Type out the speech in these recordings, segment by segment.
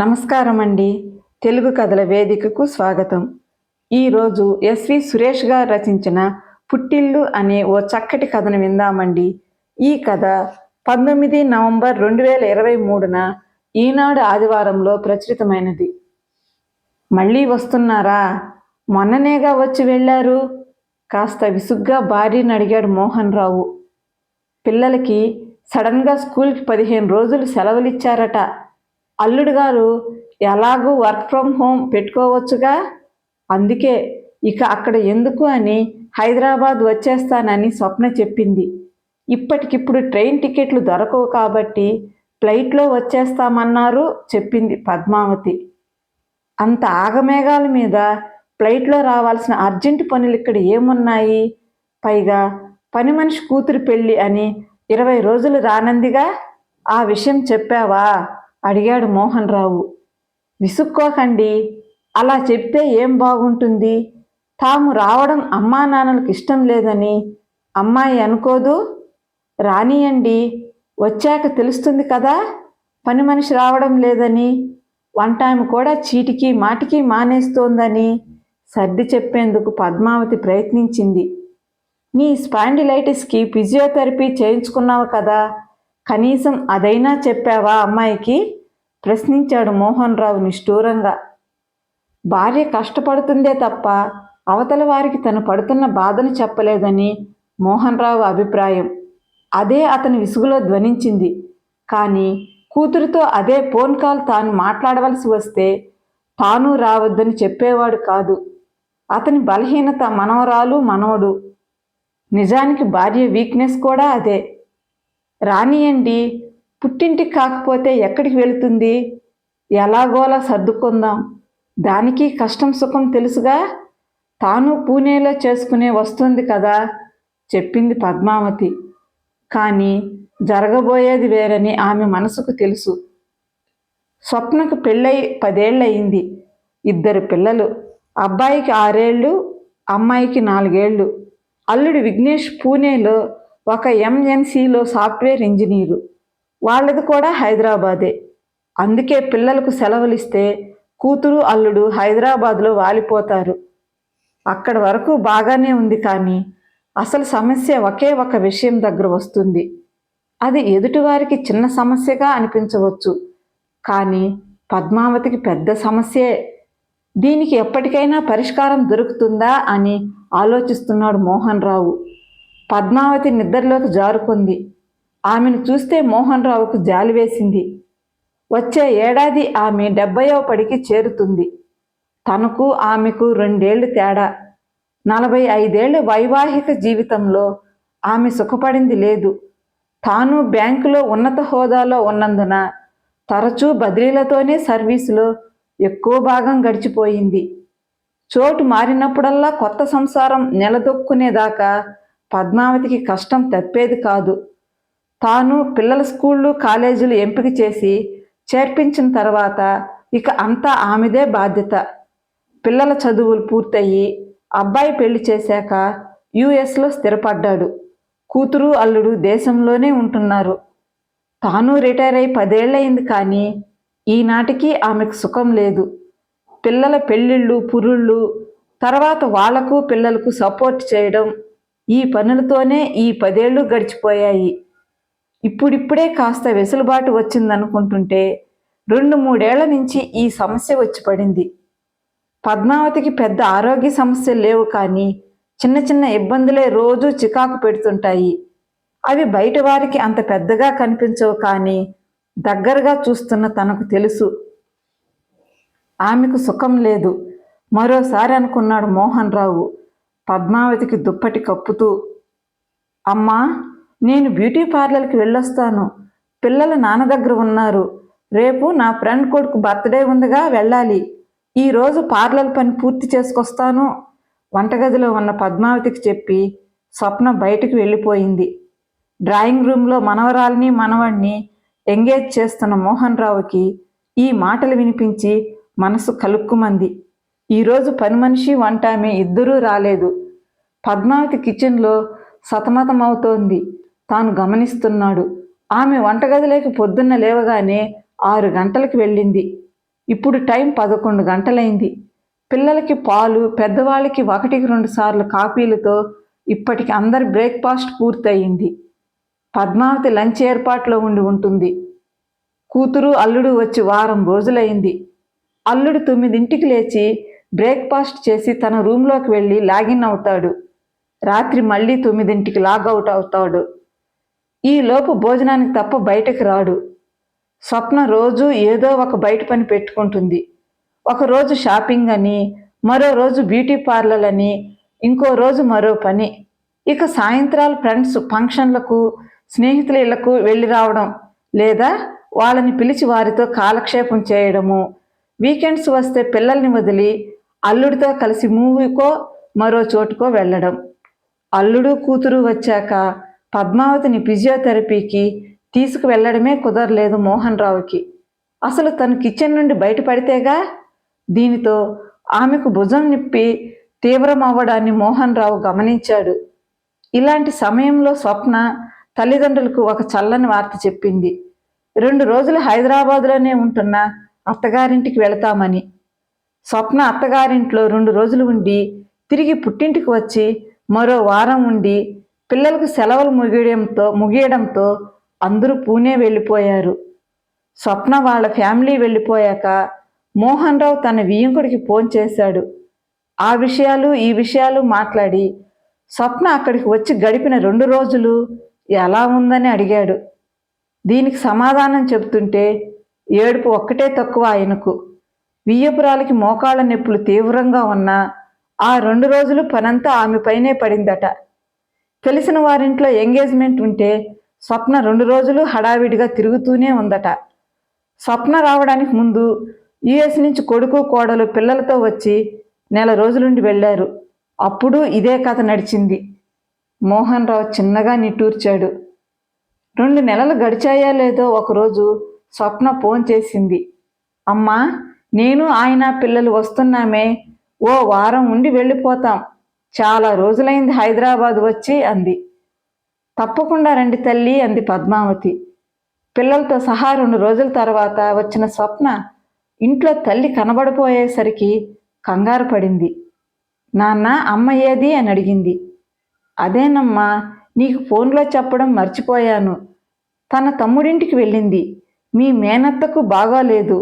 నమస్కారం అండి. తెలుగు కథల వేదికకు స్వాగతం. ఈరోజు ఎస్వి సురేష్ గారు రచించిన పుట్టిల్లు అనే ఓ చక్కటి కథను విందామండి. ఈ కథ 19 నవంబర్ 2023న ఈనాడు ఆదివారంలో ప్రచురితమైనది. మళ్ళీ వస్తున్నారా? మొన్ననేగా వచ్చి వెళ్ళారు. కాస్త విసుగ్గా భార్యను అడిగాడు మోహన్ రావు. పిల్లలకి సడన్గా స్కూల్కి 15 రోజులు సెలవులిచ్చారట. అల్లుడు గారు ఎలాగూ వర్క్ ఫ్రమ్ హోమ్ పెట్టుకోవచ్చుగా, అందుకే ఇక అక్కడ ఎందుకు అని హైదరాబాద్ వచ్చేస్తానని స్వప్న చెప్పింది. ఇప్పటికిప్పుడు ట్రైన్ టికెట్లు దొరకవు కాబట్టి ఫ్లైట్లో వచ్చేస్తామన్నారు చెప్పింది పద్మావతి. అంత ఆగమేఘాల మీద ఫ్లైట్లో రావాల్సిన అర్జెంటు పనులు ఇక్కడ ఏమున్నాయి? పైగా పని మనిషి కూతురు పెళ్ళి అని 20 రోజులు రానందిగా, ఆ విషయం చెప్పావా? అడిగాడు మోహన్ రావు. విసుక్కోకండి, అలా చెప్తే ఏం బాగుంటుంది? తాము రావడం అమ్మా నాన్నలకు ఇష్టం లేదని అమ్మాయి అనుకోదు. రానియండి, వచ్చాక తెలుస్తుంది కదా పని మనిషి రావడం లేదని. వంటామె కూడా చీటికి మాటికి మానేస్తోందని సర్ది చెప్పేందుకు పద్మావతి ప్రయత్నించింది. నీ స్పాండిలైటిస్కి ఫిజియోథెరపీ చేయించుకున్నావు కదా, కనీసం అదైనా చెప్పావా అమ్మాయికి? ప్రశ్నించాడు మోహన్ రావు నిష్ఠూరంగా. భార్య కష్టపడుతుందే తప్ప అవతల వారికి తను పడుతున్న బాధను చెప్పలేదని మోహన్ రావు అభిప్రాయం. అదే అతని విసుగులో ధ్వనించింది. కానీ కూతురితో అదే ఫోన్ కాల్ తాను మాట్లాడవలసి వస్తే తాను రావద్దని చెప్పేవాడు కాదు. అతని బలహీనత మనవరాలు మనవడు. నిజానికి భార్య వీక్నెస్ కూడా అదే. రానియండి, పుట్టింటికి కాకపోతే ఎక్కడికి వెళుతుంది? ఎలాగోలా సర్దుకుందాం, దానికి కష్టం సుఖం తెలుసుగా, తాను పూణేలో చేసుకునే వస్తుంది కదా చెప్పింది పద్మావతి. కానీ జరగబోయేది వేరని ఆమె మనసుకు తెలుసు. స్వప్నకు పెళ్ళై 10 ఏళ్ళయింది. 2 పిల్లలు. అబ్బాయికి 6 ఏళ్ళు, అమ్మాయికి 4 ఏళ్ళు. అల్లుడు విఘ్నేష్ పూణేలో ఒక ఎంఎన్సిలో సాఫ్ట్వేర్ ఇంజనీరు. వాళ్ళది కూడా హైదరాబాదే. అందుకే పిల్లలకు సెలవులిస్తే కూతురు అల్లుడు హైదరాబాద్లో వాలిపోతారు. అక్కడి వరకు బాగానే ఉంది. కానీ అసలు సమస్య ఒకే ఒక విషయం దగ్గర వస్తుంది. అది ఎదుటివారికి చిన్న సమస్యగా అనిపించవచ్చు, కానీ పద్మావతికి పెద్ద సమస్యే. దీనికి ఎప్పటికైనా పరిష్కారం దొరుకుతుందా అని ఆలోచిస్తున్నాడు మోహన్ రావు. పద్మావతి నిద్రలోకి జారుకుంది. ఆమెను చూస్తే మోహన్ రావుకు జాలి వేసింది. వచ్చే ఏడాది ఆమె 70వ పడికి చేరుతుంది. తనకు ఆమెకు 2 ఏళ్ళు తేడా. 45 ఏళ్ల వైవాహిక జీవితంలో ఆమె సుఖపడింది లేదు. తాను బ్యాంకులో ఉన్నత హోదాలో ఉన్నందున తరచూ బదిలీలతోనే సర్వీసులో ఎక్కువ భాగం గడిచిపోయింది. చోటు మారినప్పుడల్లా కొత్త సంసారం నిలదొక్కునేదాకా పద్మావతికి కష్టం తప్పేది కాదు. తాను పిల్లల స్కూళ్ళు కాలేజీలు ఎంపిక చేసి చేర్పించిన తర్వాత ఇక అంతా ఆమెదే బాధ్యత. పిల్లల చదువులు పూర్తయి అబ్బాయి పెళ్లి చేశాక యుఎస్లో స్థిరపడ్డాడు. కూతురు అల్లుడు దేశంలోనే ఉంటున్నారు. తాను రిటైర్ అయి 10 ఏళ్ళయింది. కానీ ఈనాటికి ఆమెకు సుఖం లేదు. పిల్లల పెళ్ళిళ్ళు పురుళ్ళు, తర్వాత వాళ్లకు పిల్లలకు సపోర్ట్ చేయడం, ఈ పనులతోనే ఈ 10 ఏళ్ళు గడిచిపోయాయి. ఇప్పుడిప్పుడే కాస్త వెసులుబాటు వచ్చిందనుకుంటుంటే 2-3 ఏళ్ల నుంచి ఈ సమస్య వచ్చి పడింది. పద్మావతికి పెద్ద ఆరోగ్య సమస్యలు లేవు, కానీ చిన్న చిన్న ఇబ్బందులే రోజూ చికాకు పెడుతుంటాయి. అవి బయట వారికి అంత పెద్దగా కనిపించవు, కానీ దగ్గరగా చూస్తున్న తనకు తెలుసు. ఆమెకు సుఖం లేదు. మరోసారి అనుకున్నాడు మోహన్ రావు పద్మావతికి దుప్పటి కప్పుతూ. అమ్మా, నేను బ్యూటీ పార్లర్కి వెళ్ళొస్తాను. పిల్లలు నాన్న దగ్గర ఉన్నారు. రేపు నా ఫ్రెండ్ కొడుకు బర్త్డే ఉందిగా, వెళ్ళాలి. ఈరోజు పార్లర్ పని పూర్తి చేసుకొస్తాను వంటగదిలో ఉన్న పద్మావతికి చెప్పి స్వప్న బయటికి వెళ్ళిపోయింది. డ్రాయింగ్ రూమ్లో మనవరాల్ని మనవణ్ణి ఎంగేజ్ చేస్తున్న మోహన్ రావుకి ఈ మాటలు వినిపించి మనసు కలుక్కుమంది. ఈరోజు పని మనిషి వంటామె ఇద్దరూ రాలేదు. పద్మావతి కిచెన్లో సతమతమవుతోంది. తాను గమనిస్తున్నాడు. ఆమె వంటగదిలోకి పొద్దున్న లేవగానే 6 గంటలకు వెళ్ళింది. ఇప్పుడు టైం 11 గంటలైంది. పిల్లలకి పాలు, పెద్దవాళ్ళకి 1-2 సార్లు కాఫీలతో ఇప్పటికి అందరి బ్రేక్ఫాస్ట్ పూర్తయింది. పద్మావతి లంచ్ ఏర్పాట్లో ఉండి ఉంటుంది. కూతురు అల్లుడు వచ్చి వారం రోజులైంది. అల్లుడు 9ంటికి లేచి బ్రేక్ఫాస్ట్ చేసి తన రూంలోకి వెళ్ళి లాగిన్ అవుతాడు. రాత్రి మళ్ళీ 9ంటికి లాగౌట్ అవుతాడు. ఈలోపు భోజనానికి తప్ప బయటకు రాడు. స్వప్న రోజు ఏదో ఒక బయట పని పెట్టుకుంటుంది. ఒకరోజు షాపింగ్ అని, మరో రోజు బ్యూటీ పార్లర్ అని, ఇంకో రోజు మరో పని. ఇక సాయంత్రాలు ఫ్రెండ్స్ ఫంక్షన్లకు, స్నేహితుల ఇళ్లకు వెళ్ళి రావడం, లేదా వాళ్ళని పిలిచి వారితో కాలక్షేపం చేయడము. వీకెండ్స్ వస్తే పిల్లల్ని వదిలి అల్లుడితో కలిసి మూవీకో మరో చోటుకో వెళ్ళడం. అల్లుడు కూతురు వచ్చాక పద్మావతిని ఫిజియోథెరపీకి తీసుకువెళ్లడమే కుదరలేదు మోహన్ రావుకి. అసలు తను కిచెన్ నుండి బయటపడితేగా. దీనితో ఆమెకు భుజం నిప్పి తీవ్రమవ్వడాన్ని మోహన్ రావు గమనించాడు. ఇలాంటి సమయంలో స్వప్న తల్లిదండ్రులకు ఒక చల్లని వార్త చెప్పింది. 2 రోజులు హైదరాబాదులోనే ఉంటున్న అత్తగారింటికి వెళతామని. స్వప్న అత్తగారింట్లో 2 రోజులు ఉండి తిరిగి పుట్టింటికి వచ్చి మరో వారం ఉండి పిల్లలకు సెలవులు ముగియడంతో అందరూ పూణే వెళ్ళిపోయారు. స్వప్న వాళ్ళ ఫ్యామిలీ వెళ్ళిపోయాక మోహన్ రావు తన వియ్యంకుడికి ఫోన్ చేశాడు. ఆ విషయాలు ఈ విషయాలు మాట్లాడి స్వప్న అక్కడికి వచ్చి గడిపిన 2 రోజులు ఎలా ఉందని అడిగాడు. దీనికి సమాధానం చెబుతుంటే ఏడుపు ఒక్కటే తక్కువ ఆయనకు. వియ్యపురాలకి మోకాళ్ళ నొప్పులు తీవ్రంగా ఉన్నా ఆ 2 రోజులు పనంతా ఆమెపైనే పడిందట. తెలిసిన వారింట్లో ఎంగేజ్మెంట్ ఉంటే స్వప్న 2 రోజులు హడావిడిగా తిరుగుతూనే ఉందట. స్వప్న రావడానికి ముందు యుఎస్ నుంచి కొడుకు కోడలు పిల్లలతో వచ్చి నెల రోజులుండి వెళ్ళారు. అప్పుడు ఇదే కథ నడిచింది. మోహన్ రావు చిన్నగా నిట్టూర్చాడు. 2 నెలలు గడిచాయా లేదో ఒకరోజు స్వప్న ఫోన్ చేసింది. అమ్మా, నేను ఆయన పిల్లలు వస్తున్నామే, ఓ వారం ఉండి వెళ్ళిపోతాం. చాలా రోజులైంది హైదరాబాద్ వచ్చి అంది. తప్పకుండా రండి తల్లి అంది పద్మావతి. పిల్లలతో సహా 2 రోజుల తర్వాత వచ్చిన స్వప్న ఇంట్లో తల్లి కనబడిపోయేసరికి కంగారు పడింది. నాన్న, అమ్మ ఏది అని అడిగింది. అదేనమ్మా, నీకు ఫోన్లో చెప్పడం మర్చిపోయాను. తన తమ్ముడింటికి వెళ్ళింది. మీ మేనత్తకు బాగోలేదు.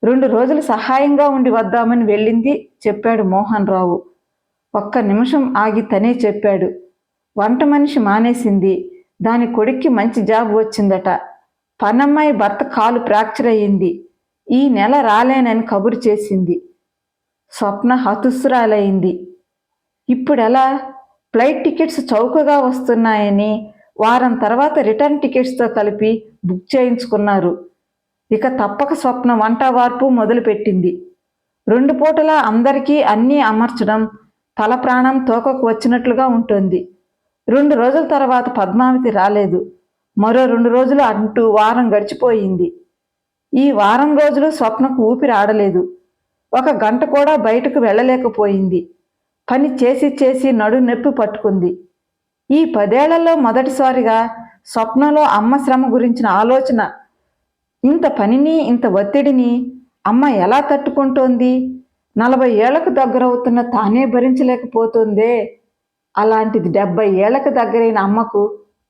2 రోజులు సహాయంగా ఉండి వద్దామని వెళ్ళింది చెప్పాడు మోహన్ రావు. ఒక్క నిమిషం ఆగి తనే చెప్పాడు. వంట మనిషి మానేసింది. దాని కొడుక్కి మంచి జాబ్ వచ్చిందట. పనమ్మాయి భర్త కాలు ఫ్రాక్చర్ అయ్యింది. ఈ నెల రాలేనని కబురు చేసింది. స్వప్న హతుస్సురాలైంది. ఇప్పుడెలా? ఫ్లైట్ టికెట్స్ చౌకగా వస్తున్నాయని వారం తర్వాత రిటర్న్ టికెట్స్తో కలిపి బుక్ చేయించుకున్నారు. ఇక తప్పక స్వప్న వంట వార్పు మొదలుపెట్టింది. 2 పూటలా అందరికీ అన్నీ అమర్చడం తల ప్రాణం తోకకు వచ్చినట్లుగా ఉంటుంది. 2 రోజుల తర్వాత పద్మావతి రాలేదు. మరో 2 రోజులు అంటూ వారం గడిచిపోయింది. ఈ వారం రోజులు స్వప్నకు ఊపిరి ఆడలేదు. 1 గంట కూడా బయటకు వెళ్ళలేకపోయింది. పని చేసి చేసి నడు నొప్పి పట్టుకుంది. ఈ 10 ఏళ్లలో మొదటిసారిగా స్వప్నలో అమ్మ శ్రమ గురించిన ఆలోచన. ఇంత పనిని, ఇంత ఒత్తిడిని అమ్మ ఎలా తట్టుకుంటోంది? 40 ఏళ్లకు దగ్గరవుతున్న తానే భరించలేకపోతుందే. అలాంటిది 70 ఏళ్లకు దగ్గరైన అమ్మకు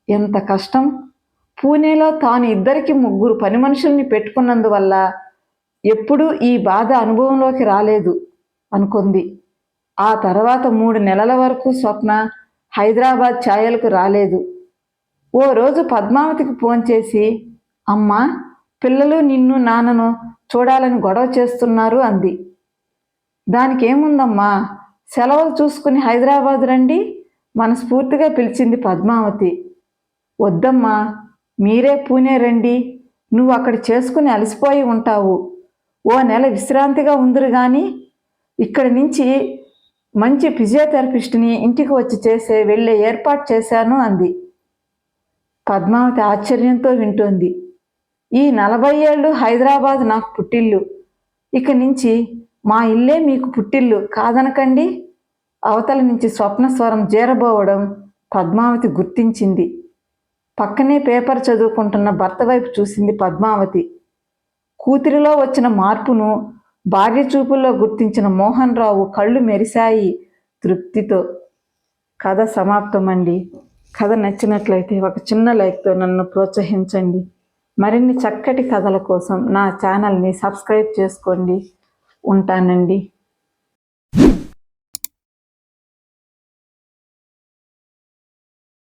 ఎంత కష్టం. పూణేలో తాను 2-3 పని మనుషుల్ని పెట్టుకున్నందువల్ల ఎప్పుడూ ఈ బాధ అనుభవంలోకి రాలేదు అనుకుంది. ఆ తర్వాత 3 నెలల వరకు స్వప్న హైదరాబాద్ ఛాయలకు రాలేదు. ఓ రోజు పద్మావతికి ఫోన్ చేసి, అమ్మా, పిల్లలు నిన్ను నాన్నను చూడాలని గొడవ చేస్తున్నారు అంది. దానికేముందమ్మా, సెలవులు చూసుకుని హైదరాబాద్ రండి మనస్ఫూర్తిగా పిలిచింది పద్మావతి. వద్దమ్మా, మీరే పూణే రండి. నువ్వు అక్కడ చేసుకుని అలసిపోయి ఉంటావు. ఓ నెల విశ్రాంతిగా ఉందిరు గాని ఇక్కడి నుంచి మంచి ఫిజియోథెరపిస్ట్ని ఇంటికి వచ్చి వెళ్ళే ఏర్పాటు చేశాను అంది. పద్మావతి ఆశ్చర్యంతో వింటోంది. ఈ 40 ఏళ్ళు హైదరాబాద్ నాకు పుట్టిల్లు. ఇక నుంచి మా ఇల్లే మీకు పుట్టిల్లు కాదనకండి. అవతల నుంచి స్వప్న స్వరం జీరబోవడం పద్మావతి గుర్తించింది. పక్కనే పేపర్ చదువుకుంటున్న భర్త వైపు చూసింది పద్మావతి. కూతురిలో వచ్చిన మార్పును భార్య చూపుల్లో గుర్తించిన మోహన్ రావు కళ్ళు మెరిశాయి తృప్తితో. కథ సమాప్తం అండి. కథ నచ్చినట్లయితే ఒక చిన్న లైక్తో నన్ను ప్రోత్సహించండి. మరిన్ని చక్కటి కథల కోసం నా ఛానల్ని సబ్స్క్రైబ్ చేసుకోండి. ఉంటానండి.